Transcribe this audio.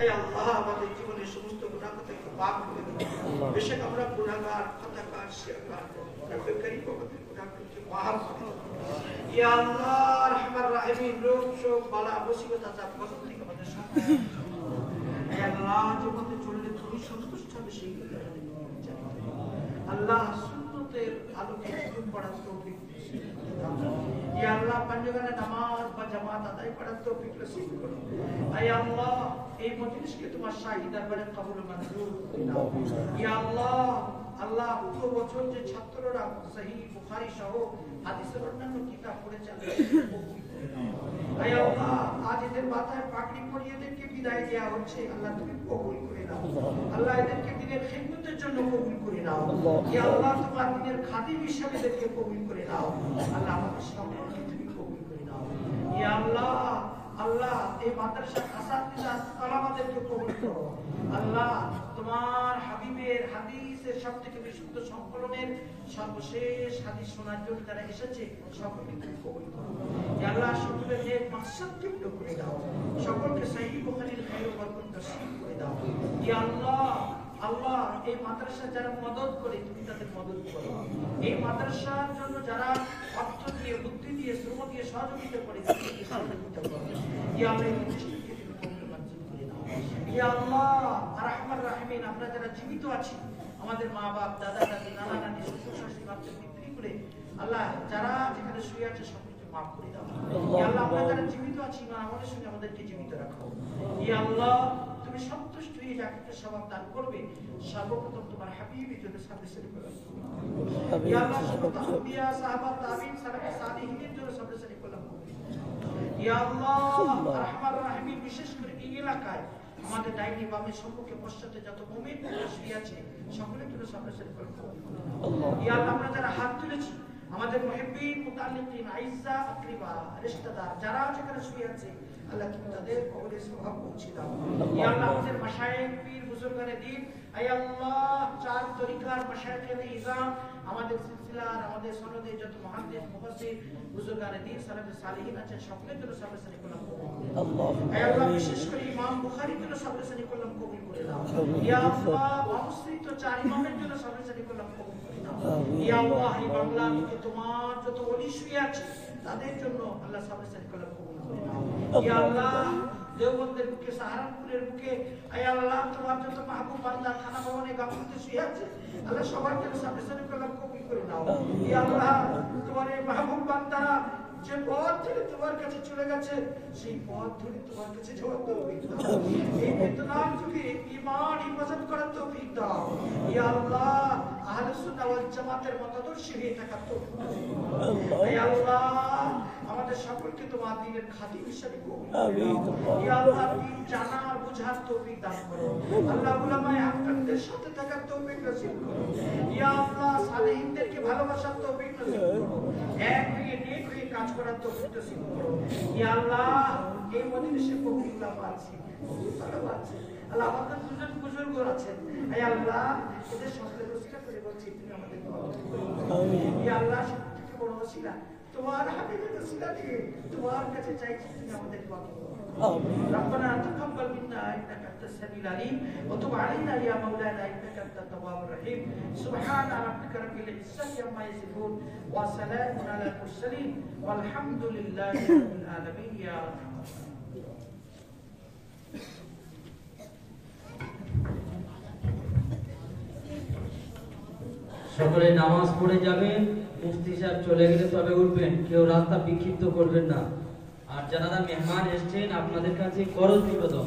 এই আল্লাহ আমাদের জীবনের সমস্ত গুনাহ থেকে পাক করে দাও। বেশক আমরা গুনাহগার, খতাকার, শিরকার, রব্বে করিম আমাদের গুনাহকে মাফ করে দাও। ইয়া আল্লাহ রহমান রাহিম, রোগ শোক বালা মুসিবত আযাব গজব থেকে আমাদের সাথে হে আল্লাহ জীবনে চললে তুমি সন্তুষ্ট হবে সেই কথা আল্লাহ সুন্নতের আলোকে জীবন পড়ার তৌফিক দাও। ইয়া আল্লাহ পাঁচওয়াক্ত নামাজ বা জামাত আদায় করার তৌফিক নসিব করো। হে আল্লাহ এই মজলিসকে তোমার শাহী দরবারে কবুল মঞ্জুর করে দাও। ইয়া আল্লাহ আল্লাহ পুরো বছর যে ছাত্ররা সহিহ বুখারী সহ হাদিসের অন্যান্য কিতাব পড়ে চলে কবুল করে দাও। হে আল্লাহ আজ এদের মাথায় পাগড়ি পরিয়ে এদেরকে বিদায় দেওয়া হচ্ছে, আল্লাহ তুমি কবুল করে দাও। আল্লাহ এদেরকে দিনের খিদমতের জন্য কবুল করে দাও। ইয়া আল্লাহ তোমার দিনের খাদিম হিসেবে এদেরকে কবুল করে দাও। আল্লাহ আমাদের সকলকে তুমি কবুল করে দাও। ইয়া আল্লাহ আল্লাহ এই মাদ্রাসার আসাতিজা তালাবাদেরকে কবুল করো। আল্লাহ তোমার হাবিবের হাদিসের সবথেকে বিশুদ্ধ সংকলনের সর্বশেষ হাদিস শোনার জন্য যারা এসেছে সকলকে তুমি কবুল করো। ইয়া আল্লাহ সকলের নেক মাকসাদকে পূরণ করে দাও, সকলকে সহিহ বুখারীর খায়র বরকত নসিব করে দাও। ইয়া আল্লাহ আল্লাহ এই মাদ্রাসা যারা মদদ করে তুমি তাদের মদদ করো। এই মাদ্রাসার জন্য যারা অর্থ দিয়ে, বুদ্ধি দিয়ে, শ্রম দিয়ে সহযোগিতা করে তাদেরকে সহযোগিতা করো। ইয়া আল্লাহ এই প্রতিষ্ঠানকে তুমি কবুল মঞ্জুর করে দাও। ইয়া আল্লাহ আর রহমান রাহিমিন, আমরা যারা জীবিত আছি, আমাদের মা বাপ, দাদা দাদি, নানা নানি, শ্বশুর শাশুড়ি বাপকে বিক্রি করে আল্লাহ যারা যেখানে শুয়ে আছে সকলকে মাফ করে দাও। ইয়া আল্লাহ আমরা যারা জীবিত আছি না আমাদের সঙ্গে আমাদেরকে জীবিত রাখো। ইয়া আল্লাহ তুমি সন্তুষ্ট হয়ে যাকে সওয়াব দান করবে, সর্বপ্রথম তোমার হাবিবের জন্য সাবরে সারি করো। ইয়া আল্লাহ সমস্ত আম্বিয়া, সাহাবা, তাবিঈন, সালাফে সালিহিনের জন্য সাবরে সারি করো। ইয়া আল্লাহ রহমান রহিম, বিশেষ করে এই এলাকায় আমাদের ডাইনি বামে সম্মুখে পশ্চাতে যত মুমিন শুয়ে আছে সকলের জন্য সাবরে সারি করো। ইয়া আল্লাহ আমরা যারা হাত তুলেছি আমাদের মুহিব্বিন, মুতাল্লিকিন, আইজ্জা, আকরিবা, রিশতেদার যারা যেখানে শুয়ে আছে আল্লাহ তুমি তাদের কবরে সওয়াব পৌঁছে দাও। ইয়া আল্লাহ আমাদের মাশায়েখ, পীর, বুজুর্গানে দ্বীন, হে আল্লাহ চার তরিকার মাশায়েখে ইজাম, আমাদের সিলসিলার, আমাদের সনদে যত মুহাদ্দিস, মুফাসসির, বুজুর্গানে দ্বীন, সালাফে সালিহিন আছেন সকলের জন্য সাবরে সারি করলাম কবুল করে দাও। হে আল্লাহ বিশেষ করে ইমাম বুখারীর জন্য সাবরে সারি করলাম কবুল করে দাও। ইয়া আল্লাহ মুসলিম চার ইমামের জন্য সাবরে সারি করলাম কবুল করে দাও। ইয়া আল্লাহ এই বাংলা থেকে তোমার যত ওলি শুয়ে আছে তাদের জন্য আল্লাহ সাবরে সারি করলাম কবুল করে দাও। ইয়া আল্লাহ দেওবন্দের বুকে, সাহারানপুরের বুকে, হে আল্লাহ তোমার যত মাহবুব বান্দা থানা ভবনে গাফলতে শুয়ে আছে আল্লাহ সবার জন্য সাবরে সারি করলাম কবুল করে দাও। ইয়া আল্লাহ তোমার এই মাহবুব বান্দারা যে পথ ধরে তোমার কাছে চলে গেছে সেই পথ ধরে তোমার কাছে যাওয়ার তৌফিক দাও। এই বেদনার যুগে ঈমান হিফাজত করার তৌফিক দাও। ইয়া আল্লাহ আহলে সুন্নাহ ওয়াল জামাতের মতাদর্শী হয়ে থাকার তৌফিক দাও। ইয়া আল্লাহ আমাদের সকলকে তোমার দ্বীনের খাদিম হিসেবে কবুল করো। ইয়া আল্লাহ দ্বীন জানার বুঝার তৌফিক দান করো। আল্লাহ উলামায়ে হাক্কানদের সাথে থাকার তৌফিক নসিব করো। ইয়া আল্লাহ সালেহিনদেরকে ভালোবাসার তৌফিক নসিব করো। এক হয়ে নেক হয়ে কাজ করার তৌফিক নসিব করো। ইয়া আল্লাহ এই মজলিসে কবুল উলামা আছে, কবুল তালাবা আছে, আল্লাহ আমাদের দুজন বুজুর্গ আছেন, হে আল্লাহ এদের সকলের ওসিলা করে বলছি তুমি আমাদের আমিন। ইয়া আল্লাহ সবথেকে বড় ওসিলা তোমার হাবিবের ওসিলা দিয়ে তোমার কাছে চাইছি তুমি আমাদের কবুল করো। ربنا تقبل منا انك انت السميع العليم وتب علينا يا مولانا انك انت التواب الرحيم سبحان ربك رب العزه عما يصفون وسلام على المرسلين والحمد لله رب العالمين يا সকলে নামাজ পড়ে যাবেন, মুফতি সাহেব চলে গেলে তবে উঠবেন, কেউ রাস্তা বিক্ষিপ্ত করবেন না। আর যারা মেহমান এসেছেন আপনাদের কাছে করজ নিবেদন,